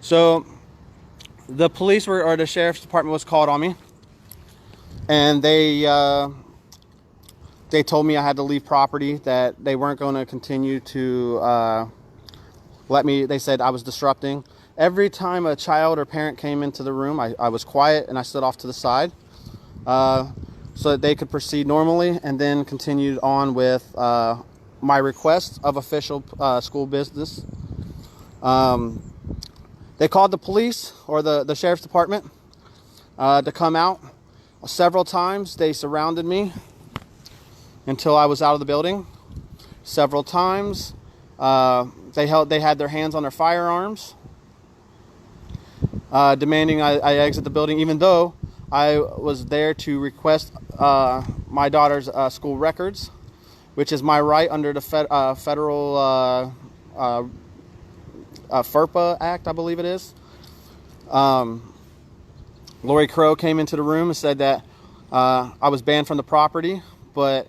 So the police or the sheriff's department was called on me, and they told me I had to leave property, that they weren't going to continue to let me. They said I was disrupting. Every time a child or parent came into the room, I was quiet and I stood off to the side so that they could proceed normally, and then continued on with my request of official school business. They called the police or the sheriff's department to come out. Several times they surrounded me until I was out of the building. Several times they had their hands on their firearms, demanding I exit the building, even though I was there to request my daughter's school records, which is my right under the federal FERPA Act, I believe it is. Lori Crow came into the room and said that I was banned from the property, but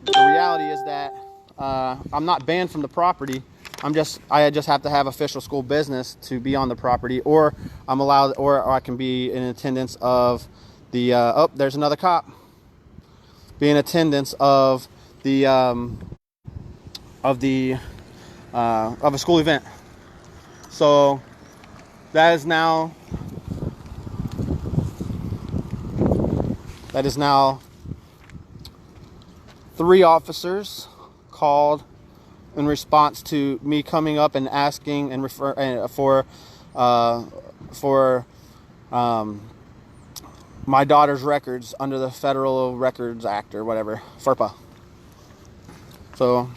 the reality is that I'm not banned from the property. I just have to have official school business to be on the property, or I'm allowed, or I can be in attendance of the oh, there's another cop. Be in attendance of the of a school event. So that is now 3 officers called in response to me coming up and asking and for my daughter's records under the Federal Records Act or whatever, FERPA. So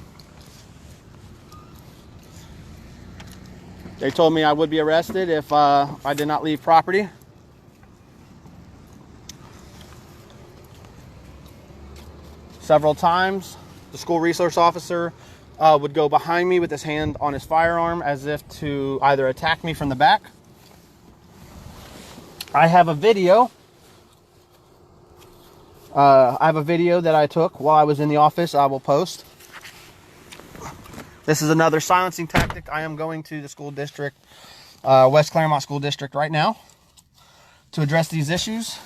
they told me I would be arrested if I did not leave property. Several times, the school resource officer would go behind me with his hand on his firearm as if to either attack me from the back. I have a video. That I took while I was in the office. I will post. This is another silencing tactic. I am going to the school district, West Claremont School District right now, to address these issues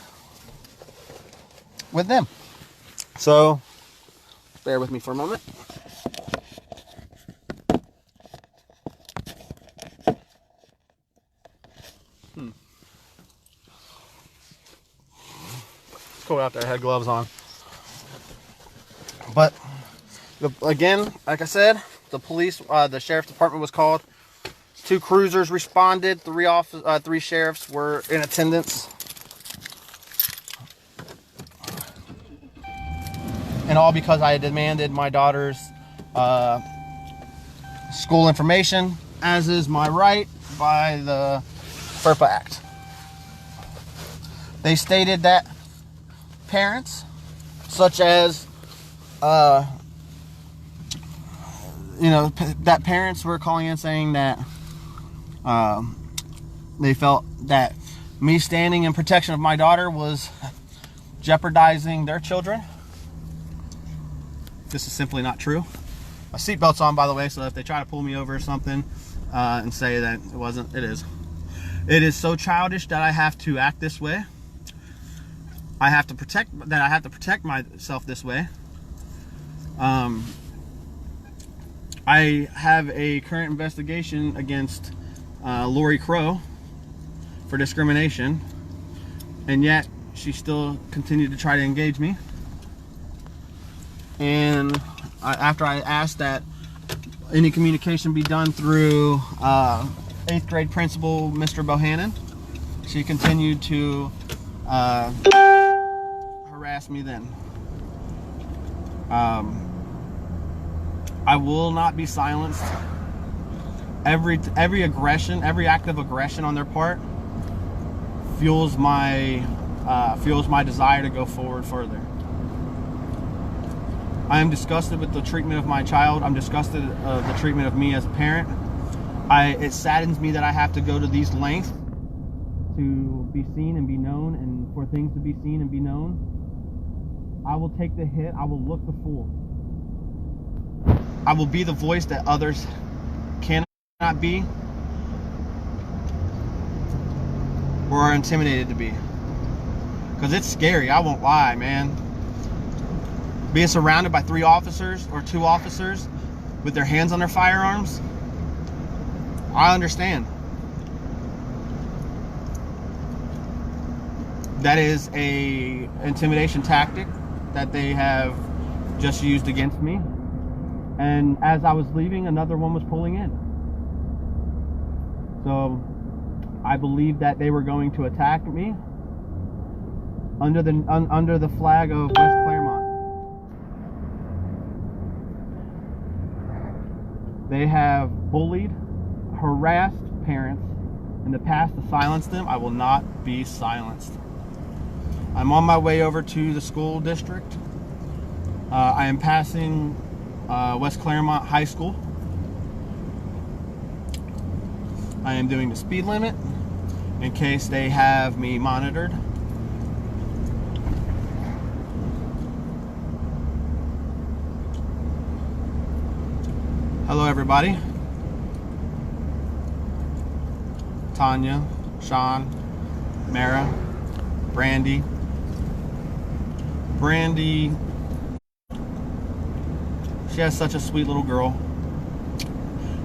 with them. So, bear with me for a moment. It's cold out there. I had gloves on. But, again, like I said, the police, the sheriff's department was called. 2 cruisers responded. 3 sheriffs were in attendance. And all because I demanded my daughter's school information, as is my right by the FERPA Act. They stated that parents, such as, that parents were calling in saying that they felt that me standing in protection of my daughter was jeopardizing their children. This is simply not true. My seatbelt's on, by the way, so if they try to pull me over or something and say that it wasn't, it is. It is so childish that I have to act this way. I have to protect myself this way. I have a current investigation against Lori Crow for discrimination, and yet she still continued to try to engage me. And after I asked that any communication be done through 8th grade principal Mr. Bohannon, she continued to harass me then. I will not be silenced. Every aggression, every act of aggression on their part fuels my desire to go forward further. I am disgusted with the treatment of my child. I'm disgusted of the treatment of me as a parent. It saddens me that I have to go to these lengths to be seen and be known, and for things to be seen and be known. I will take the hit. I will look the fool. I will be the voice that others cannot be. or are intimidated to be. Because it's scary, I won't lie, man. Being surrounded by 3 officers or 2 officers with their hands on their firearms, I understand. That is a intimidation tactic that they have just used against me. And as I was leaving, another one was pulling in. So I believe that they were going to attack me under the flag of West Claremont. They have bullied, harassed parents in the past to silence them. I will not be silenced. I'm on my way over to the school district. I am passing West Claremont High School. I am doing the speed limit in case they have me monitored. Hello everybody. Tanya, Sean, Mara, Brandy. Brandy, she has such a sweet little girl.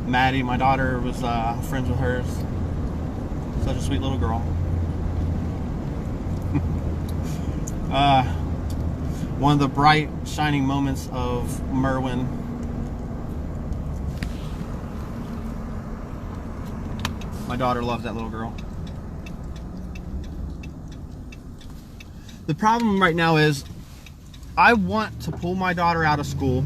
Maddie, my daughter, was friends with hers. Such a sweet little girl. One of the bright, shining moments of Merwin. My daughter loves that little girl. The problem right now is I want to pull my daughter out of school.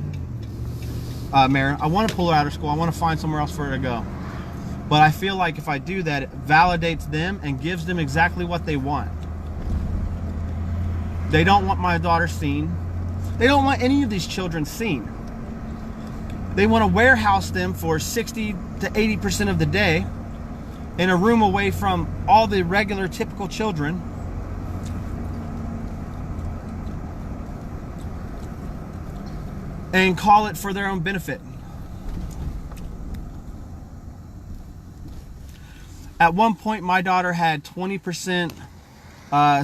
Mara, I want to pull her out of school. I want to find somewhere else for her to go. But I feel like if I do that, it validates them and gives them exactly what they want. They don't want my daughter seen. They don't want any of these children seen. They want to warehouse them for 60 to 80% of the day in a room away from all the regular, typical children. And call it for their own benefit. At one point, my daughter had 20%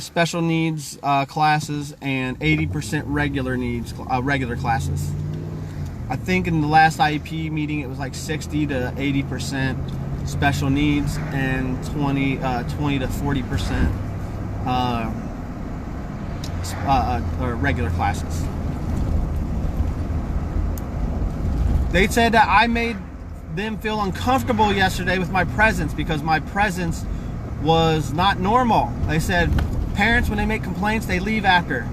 special needs classes and 80% regular needs, regular classes. I think in the last IEP meeting, it was like 60 to 80% special needs and 20 to 40% regular classes. They said that I made them feel uncomfortable yesterday with my presence because my presence was not normal. They said parents, when they make complaints, they leave after.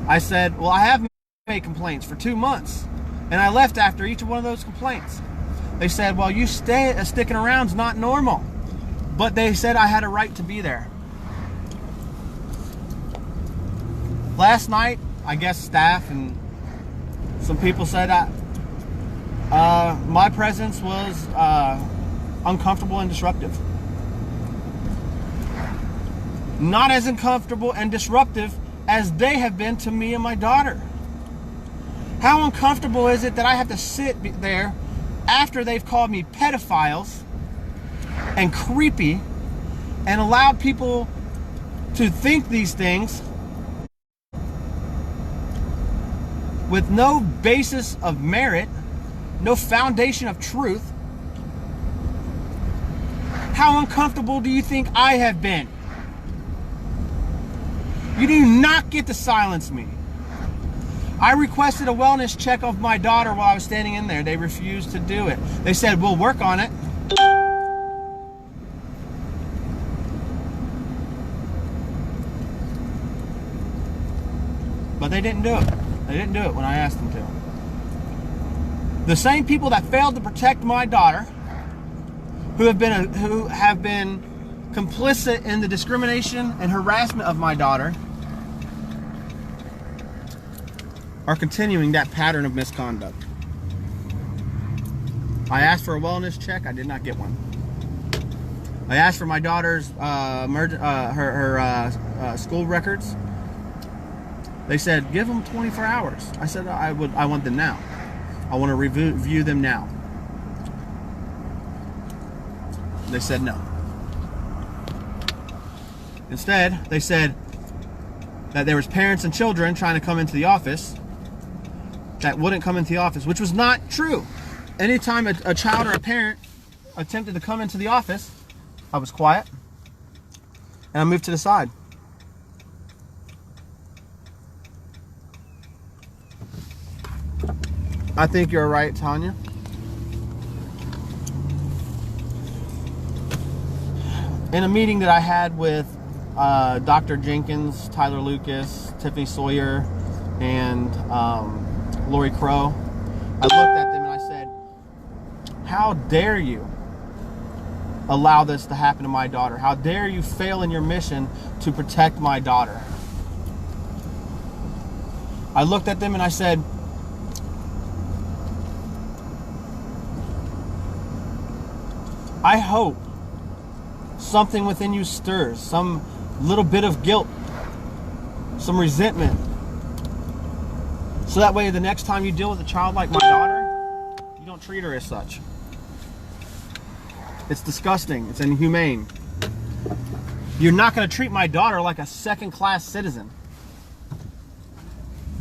I said, well, I have made complaints for 2 months and I left after each one of those complaints. They said, well, you sticking around is not normal. But they said I had a right to be there. Last night, I guess staff and some people said that my presence was uncomfortable and disruptive. Not as uncomfortable and disruptive as they have been to me and my daughter. How uncomfortable is it that I have to sit there after they've called me pedophiles and creepy and allowed people to think these things with no basis of merit, no foundation of truth? How uncomfortable do you think I have been? You do not get to silence me. I requested a wellness check of my daughter while I was standing in there. They refused to do it. They said, we'll work on it. But they didn't do it. They didn't do it when I asked them to. The same people that failed to protect my daughter, who have been complicit in the discrimination and harassment of my daughter, are continuing that pattern of misconduct. I asked for a wellness check. I did not get one. I asked for my daughter's school records. They said, give them 24 hours. I said, I want them now. I want to review them now. They said no. Instead, they said that there was parents and children trying to come into the office that wouldn't come into the office, which was not true. Anytime a child or a parent attempted to come into the office, I was quiet and I moved to the side. I think you're right, Tanya. In a meeting that I had with Dr. Jenkins, Tyler Lucas, Tiffany Sawyer, and Lori Crow, I looked at them and I said, how dare you allow this to happen to my daughter? How dare you fail in your mission to protect my daughter? I looked at them and I said, I hope something within you stirs, some little bit of guilt, some resentment. So that way the next time you deal with a child like my daughter, you don't treat her as such. It's disgusting. It's inhumane. You're not going to treat my daughter like a second-class citizen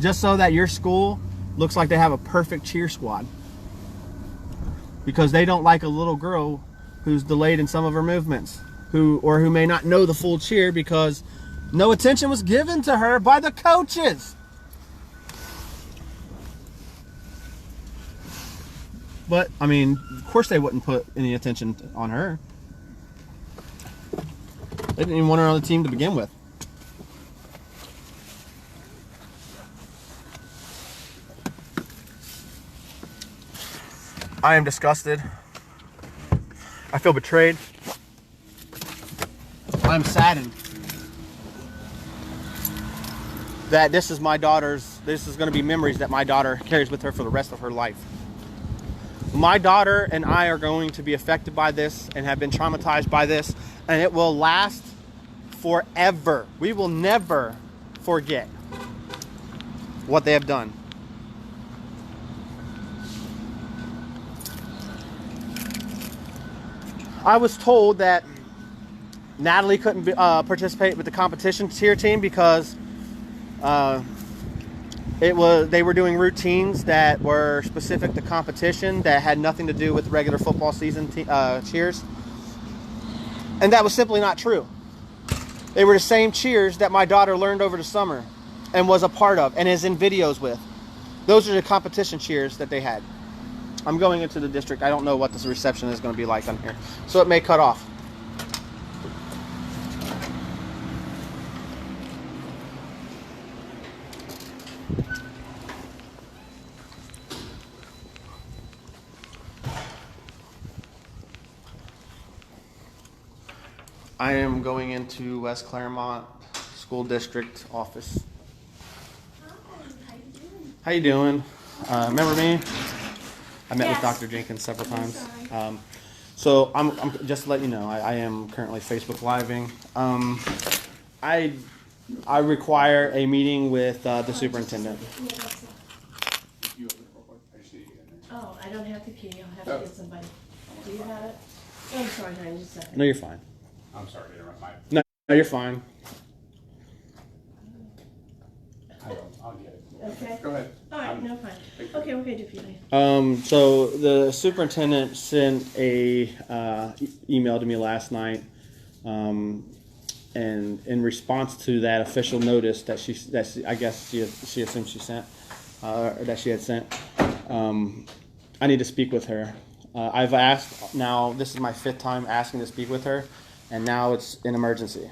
just so that your school looks like they have a perfect cheer squad because they don't like a little girl who's delayed in some of her movements, who may not know the full cheer because no attention was given to her by the coaches. But, I mean, of course they wouldn't put any attention on her. They didn't even want her on the team to begin with. I am disgusted. I feel betrayed. I'm saddened that this is my daughter's, this is going to be memories that my daughter carries with her for the rest of her life. My daughter and I are going to be affected by this and have been traumatized by this, and it will last forever. We will never forget what they have done. I was told that Natalie couldn't participate with the competition cheer team because they were doing routines that were specific to competition that had nothing to do with regular football season cheers. And that was simply not true. They were the same cheers that my daughter learned over the summer and was a part of and is in videos with. Those are the competition cheers that they had. I'm going into the district. I don't know what this reception is going to be like on here, so it may cut off. I am going into West Claremont School District office. Hi, how you doing? Remember me? I met with Yes. Dr. Jenkins several times. So I'm just to let you know, I am currently Facebook Living. I require a meeting with the superintendent. Oh, I don't have the key. I'll have to get somebody. Do you have it? Oh, I'm sorry, honey. Just a second. No, you're fine. I'm sorry to interrupt my. No, you're fine. I'll get it. Okay. Go ahead. All right, no, fine. Okay, what can I do for you? So the superintendent sent a email to me last night, and in response to that official notice that I guess she assumed she sent, or that she had sent, I need to speak with her. I've asked now. This is my 5th time asking to speak with her, and now it's an emergency.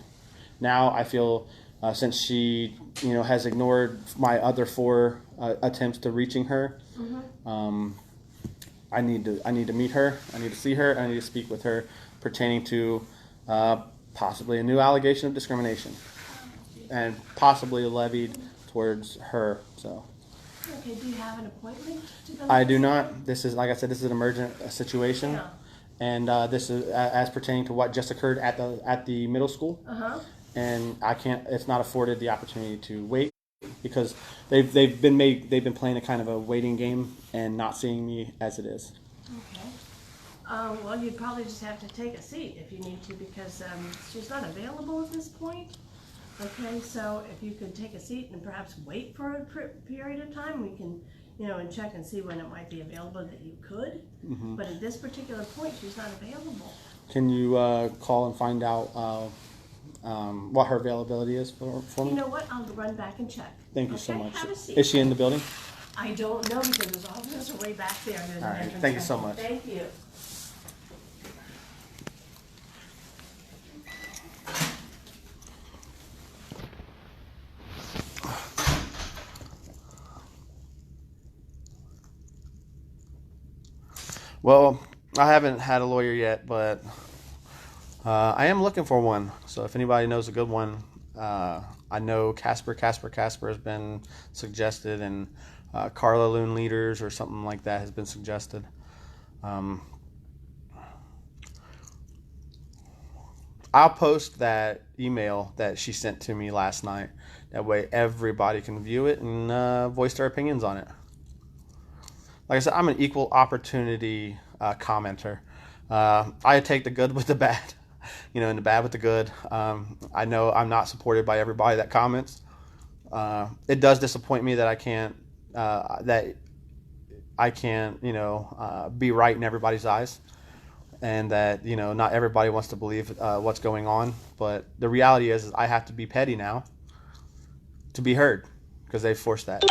Now I feel. Since she, has ignored my other 4 attempts to reaching her, I need to meet her. I need to see her. I need to speak with her pertaining to possibly a new allegation of discrimination, and possibly levied towards her. So. Okay. Do you have an appointment to go? I do not. This is, like I said, this is an emergent situation, Yeah. and this is as pertaining to what just occurred at the middle school. And I can't. It's not afforded the opportunity to wait because they've been playing a kind of a waiting game and not seeing me as it is. Okay. Well, you'd probably just have to take a seat if you need to, because she's not available at this point. Okay, so if you could take a seat and perhaps wait for a period of time, we can, and check and see when it might be available that you could. But at this particular point, she's not available. Can you call and find out what her availability is for me? You know what? I'll run back and check. Thank you so Okay, much. have a seat. Is she in the building? I don't know, because those officers are way back there. Near the All right, entrance thank you so counter. much. Thank you. Well, I haven't had a lawyer yet, but I am looking for one. So if anybody knows a good one, I know Casper has been suggested, and Carla Loon Leaders or something like that has been suggested. I'll post that email that she sent to me last night. That way everybody can view it and voice their opinions on it. Like I said, I'm an equal opportunity commenter. I take the good with the bad, and the bad with the good. I know I'm not supported by everybody that comments. It does disappoint me that I can't be right in everybody's eyes, and that not everybody wants to believe what's going on. But the reality is I have to be petty now to be heard, because they forced that.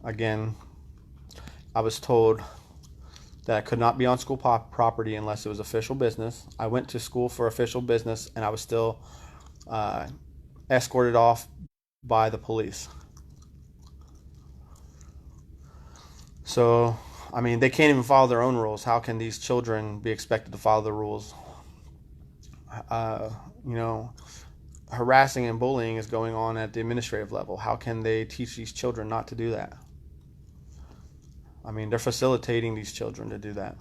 Again, I was told that I could not be on school property unless it was official business. I went to school for official business, and I was still escorted off by the police. So, they can't even follow their own rules. How can these children be expected to follow the rules? Harassing and bullying is going on at the administrative level. How can they teach these children not to do that? They're facilitating these children to do that.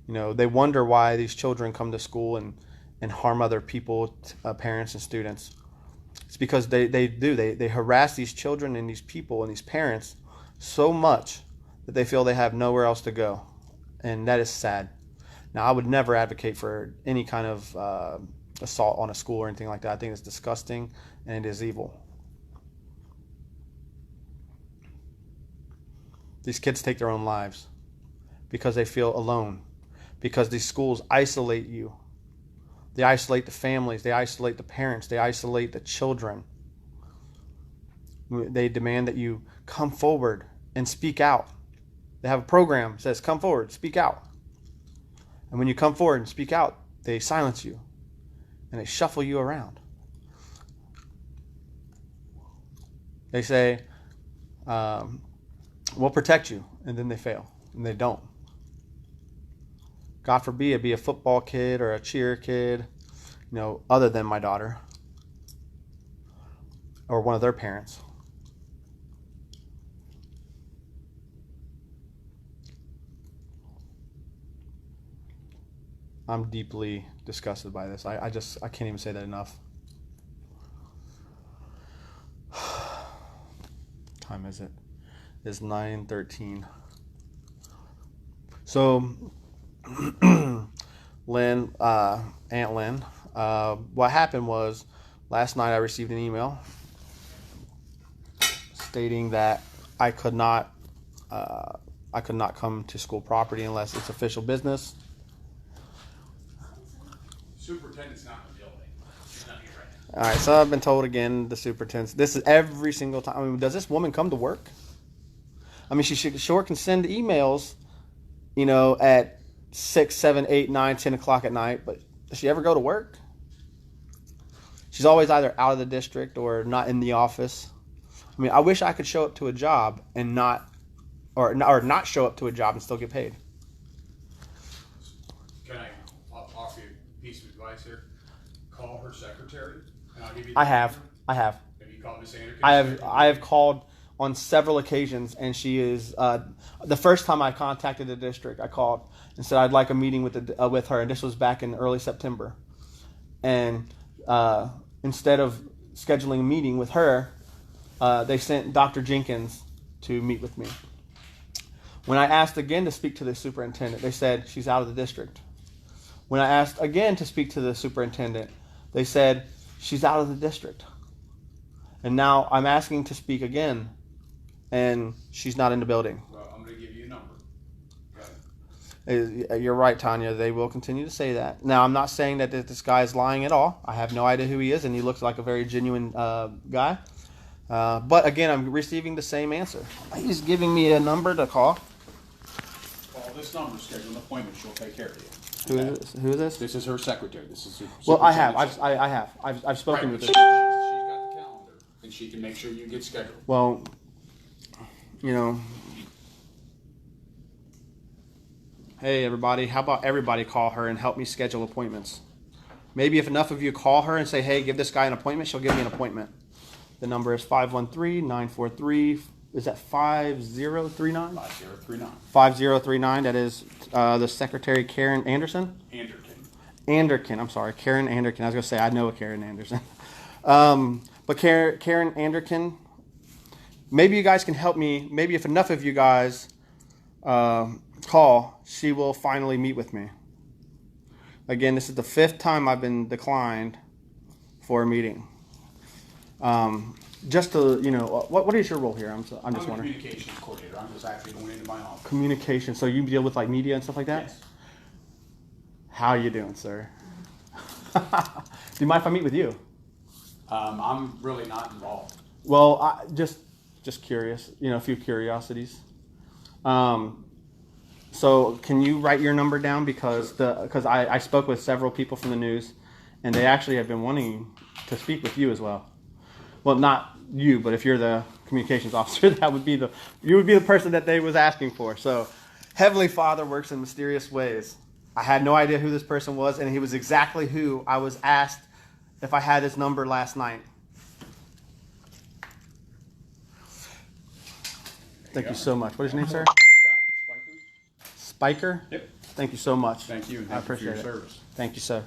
They wonder why these children come to school and harm other people, parents and students. It's because they harass these children and these people and these parents so much that they feel they have nowhere else to go. And that is sad. Now, I would never advocate for any kind of assault on a school or anything like that. I think it's disgusting and it is evil. These kids take their own lives because they feel alone, because these schools isolate you. They isolate the families, they isolate the parents, they isolate the children. They demand that you come forward and speak out. They have a program that says, come forward, speak out. And when you come forward and speak out, they silence you and they shuffle you around. They say, we'll protect you, and then they fail, and they don't. God forbid it be a football kid or a cheer kid, other than my daughter or one of their parents. I'm deeply disgusted by this. I can't even say that enough. Time is it? It's 9:13. So, Lynn, Aunt Lynn, what happened was last night I received an email stating that I could not come to school property unless it's official business. Superintendent's not in the building. She's not here right now. All right, so I've been told again, the superintendent. This is every single time. Does this woman come to work? She sure can send emails, at 6, 7, 8, 9, 10 o'clock at night, but does she ever go to work? She's always either out of the district or not in the office. I wish I could show up to a job and not show up to a job and still get paid. Can I offer you a piece of advice here? Call her secretary, and I'll give you. I have. Have you called Miss Anderson? I have called on several occasions, and she is the first time I contacted the district. I called and said I'd like a meeting with her, and this was back in early September. And instead of scheduling a meeting with her, they sent Dr. Jenkins to meet with me. When I asked again to speak to the superintendent, they said she's out of the district. When I asked again to speak to the superintendent, they said she's out of the district. And now I'm asking to speak again, and she's not in the building. Well, I'm going to give you a number. Okay. You're right, Tanya. They will continue to say that. Now, I'm not saying that this guy is lying at all. I have no idea who he is, and he looks like a very genuine guy. But again, I'm receiving the same answer. He's giving me a number to call. Call this number, schedule an appointment. She'll take care of you. Who is this? Who is this? This is her secretary. This is her Well, I have. superintendent's I've spoken right, with but her. she's got the calendar, and she can make sure you get scheduled. Well, you know, hey everybody, how about everybody call her and help me schedule appointments? Maybe if enough of you call her and say, hey, give this guy an appointment, she'll give me an appointment. The number is 513-943, is that 5039? 5039. 5039, that is the secretary, Karen Anderson? Anderkin. I'm sorry, Karen Anderkin. I was going to say, I know a Karen Anderson. But Karen Anderkin, maybe you guys can help me. Maybe if enough of you guys call, she will finally meet with me. Again, this is the 5th time I've been declined for a meeting. Just to, you know, what is your role here? I'm just I'm a wondering. communications coordinator. I'm just actually going into my office. Communication. So you deal with like media and stuff like that? Yes. How you doing, sir? Do you mind if I meet with you? I'm really not involved. Well, just curious. You know, a few curiosities. So can you write your number down because I spoke with several people from the news, and they actually have been wanting to speak with you as well. Well, not you, but if you're the communications officer, you would be the person that they was asking for. So, Heavenly Father works in mysterious ways. I had no idea who this person was, and he was exactly who I was asked if I had his number last night. Thank you so much. What is your name, sir? Scott Spiker? Spiker? Yep. Thank you so much. Thank you. And I thank you for appreciate your it. service. Thank you, sir.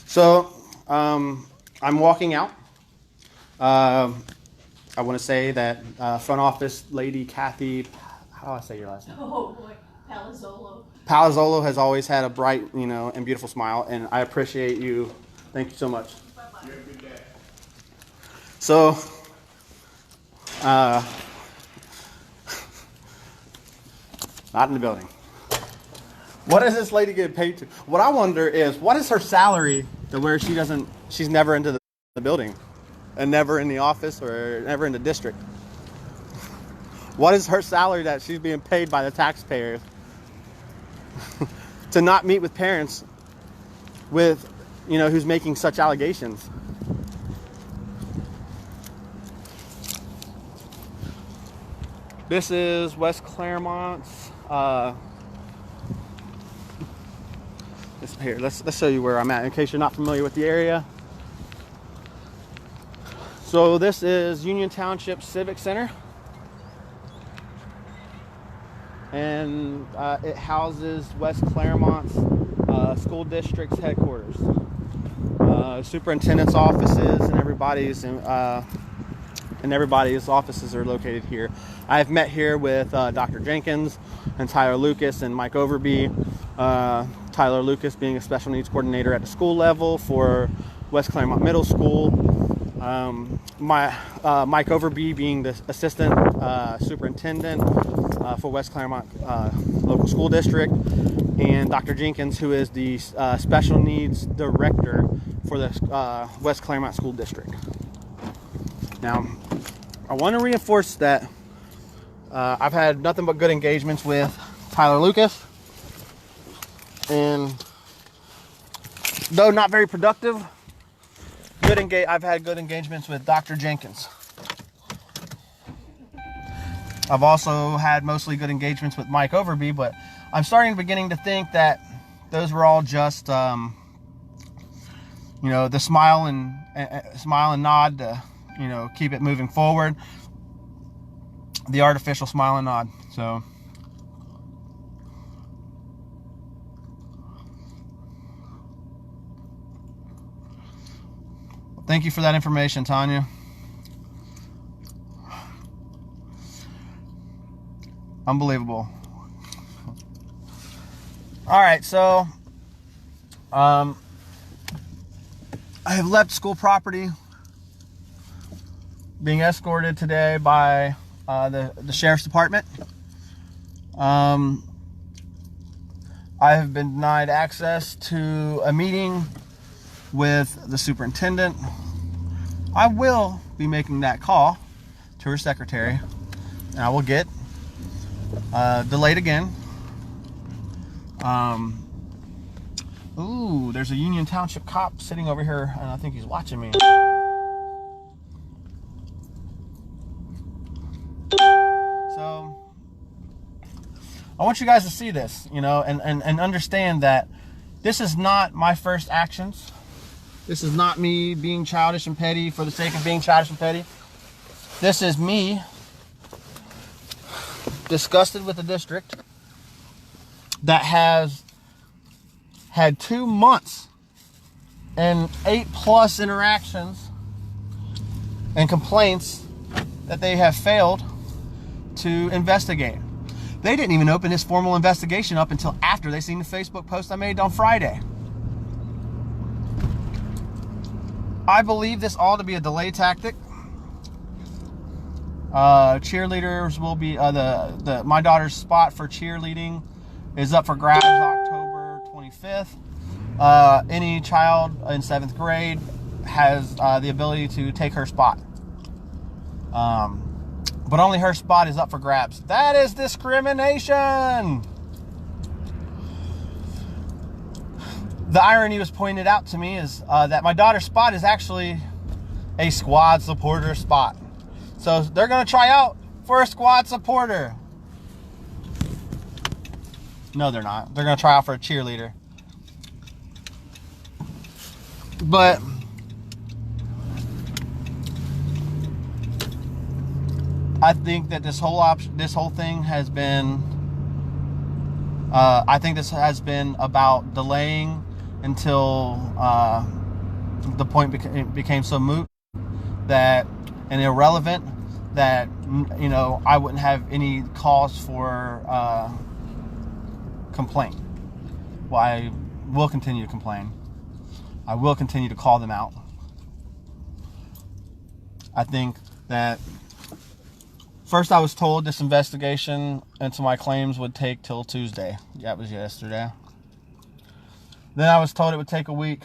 So, I'm walking out. I want to say that front office lady Kathy, how do I say your last name? Oh boy, Palazzolo. Palazzolo has always had a bright, you know, and beautiful smile, and I appreciate you. Thank you so much. Bye-bye. You have a good day. So, not in the building. What is this lady getting paid to? What I wonder is, what is her salary to where she's never into the building and never in the office or never in the district? What is her salary that she's being paid by the taxpayers to not meet with parents with, you know, who's making such allegations? This is West Claremont's. Here, let's show you where I'm at in case you're not familiar with the area. So this is Union Township Civic Center, and it houses West Claremont's school district's headquarters, superintendent's offices, and everybody's offices are located here. I've met here with Dr. Jenkins and Tyler Lucas and Mike Overby. Tyler Lucas being a special needs coordinator at the school level for West Claremont Middle School. Mike Overby being the assistant superintendent for West Claremont local school district, and Dr. Jenkins, who is the special needs director for the West Claremont School District. Now, I want to reinforce that I've had nothing but good engagements with Tyler Lucas, and though not very productive, I've had good engagements with Dr. Jenkins. I've also had mostly good engagements with Mike Overby, but I'm beginning to think that those were all just, you know, the smile and nod to, you know, keep it moving forward. The artificial smile and nod. So, Thank you for that information, Tanya. Unbelievable. All right, so I have left school property, being escorted today by the sheriff's department. I have been denied access to a meeting with the superintendent. I will be making that call to her secretary, and I will get delayed again. Ooh, there's a Union Township cop sitting over here, and I think he's watching me. So I want you guys to see this, you know, and understand that this is not my first actions. This is not me being childish and petty for the sake of being childish and petty. This is me disgusted with the district that has had 2 months and 8+ interactions and complaints that they have failed to investigate. They didn't even open this formal investigation up until after they seen the Facebook post I made on Friday. I believe this all to be a delay tactic. Cheerleaders will be my daughter's spot for cheerleading is up for grabs October 25th. Any child in 7th grade has the ability to take her spot. But only her spot is up for grabs. That is discrimination. The irony was pointed out to me is that my daughter's spot is actually a squad supporter spot. So they're going to try out for a squad supporter. No, they're not. They're going to try out for a cheerleader. But I think that this whole thing has been I think this has been about delaying until the point became so moot that and irrelevant that, you know, I wouldn't have any cause for complaint. Well, I will continue to complain. I will continue to call them out. I think that first I was told this investigation into my claims would take till Tuesday. That was yesterday. Then I was told it would take a week.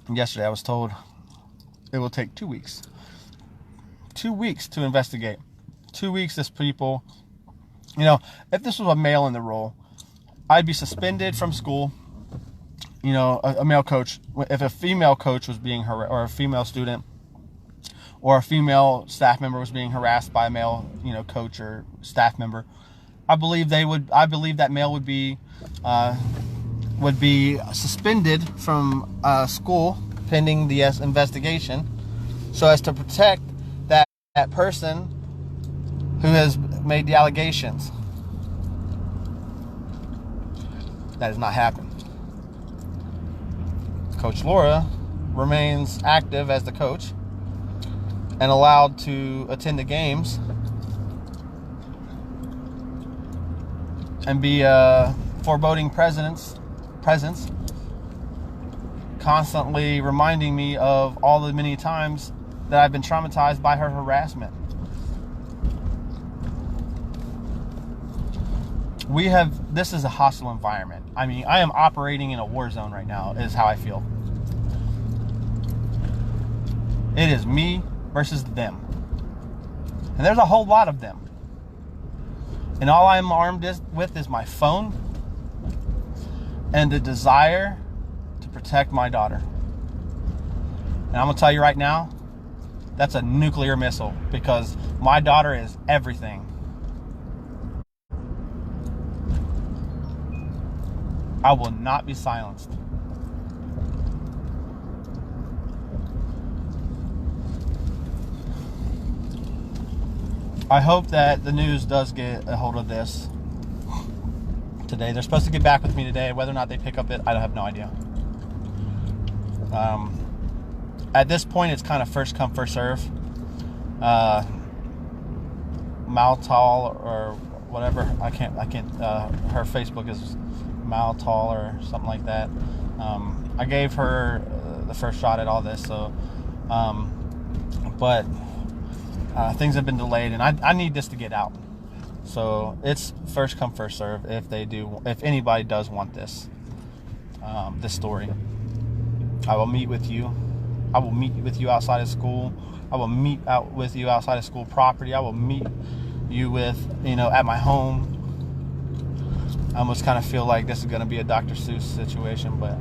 And yesterday I was told it will take 2 weeks. 2 weeks to investigate. 2 weeks this people, you know, if this was a male in the role, I'd be suspended from school. You know, a male coach, if a female coach was being harassed, or a female student, or a female staff member was being harassed by a male, you know, coach or staff member, I believe that male would be suspended from school pending the investigation, so as to protect that person who has made the allegations. That has not happened. Coach Laura remains active as the coach and allowed to attend the games and be a foreboding presence, constantly reminding me of all the many times that I've been traumatized by her harassment. This is a hostile environment. I mean, I am operating in a war zone right now, is how I feel. It is me versus them. And there's a whole lot of them. And all I'm armed with is my phone and the desire to protect my daughter. And I'm going to tell you right now, that's a nuclear missile, because my daughter is everything. I will not be silenced. I hope that the news does get a hold of this today. They're supposed to get back with me today. Whether or not they pick up it, I have no idea. At this point, it's kind of first come, first serve. Maltal or whatever, I can't, her Facebook is Maltal or something like that. I gave her the first shot at all this, so, but things have been delayed, and I need this to get out. So it's first come, first serve if anybody does want this story. I will meet with you. I will meet with you outside of school. I will meet out with you outside of school property. I will meet you with, at my home. I almost kind of feel like this is going to be a Dr. Seuss situation, but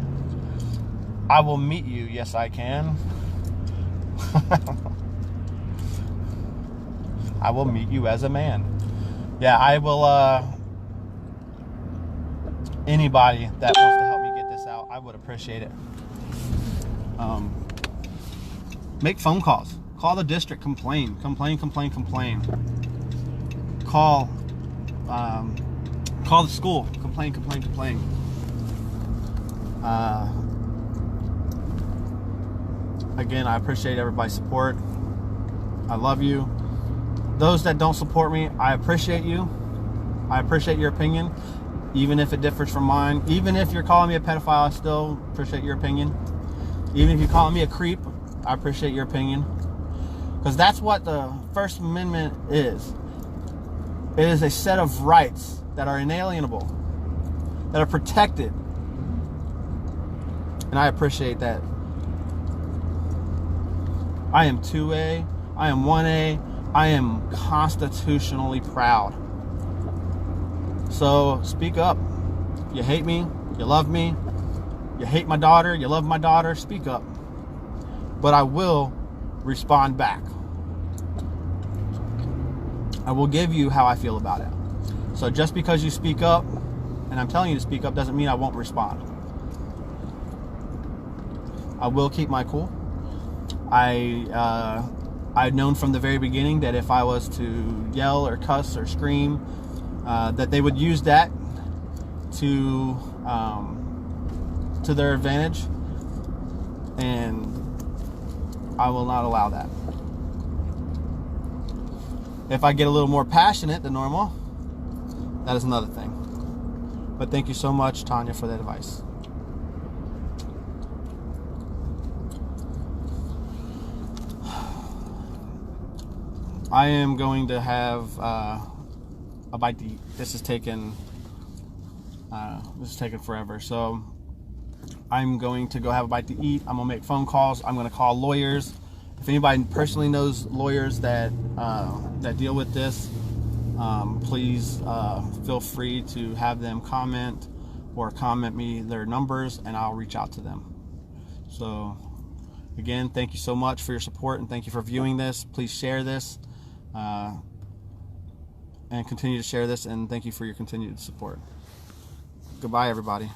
I will meet you. Yes, I can. I will meet you as a man. Yeah, I will, anybody that wants to help me get this out, I would appreciate it. Make phone calls. Call the district, complain. Call the school, complain. Again, I appreciate everybody's support. I love you. Those that don't support me, I appreciate you. I appreciate your opinion, even if it differs from mine. Even if you're calling me a pedophile, I still appreciate your opinion. Even if you're calling me a creep, I appreciate your opinion. Because that's what the First Amendment is. It is a set of rights that are inalienable, that are protected. And I appreciate that. I am 2A, I am 1A, I am constitutionally proud. So speak up. You hate me, you love me, you hate my daughter, you love my daughter, speak up. But I will respond back. I will give you how I feel about it. So just because you speak up, and I'm telling you to speak up, doesn't mean I won't respond. I will keep my cool. I've known from the very beginning that if I was to yell or cuss or scream, that they would use that to their advantage, and I will not allow that. If I get a little more passionate than normal, that is another thing. But thank you so much, Tanya, for that advice. I am going to have a bite to eat. This is taking forever. So I'm going to go have a bite to eat. I'm gonna make phone calls. I'm gonna call lawyers. If anybody personally knows lawyers that deal with this, please feel free to have them comment or comment me their numbers, and I'll reach out to them. So again, thank you so much for your support, and thank you for viewing this. Please share this and continue to share this, and thank you for your continued support. Goodbye, everybody.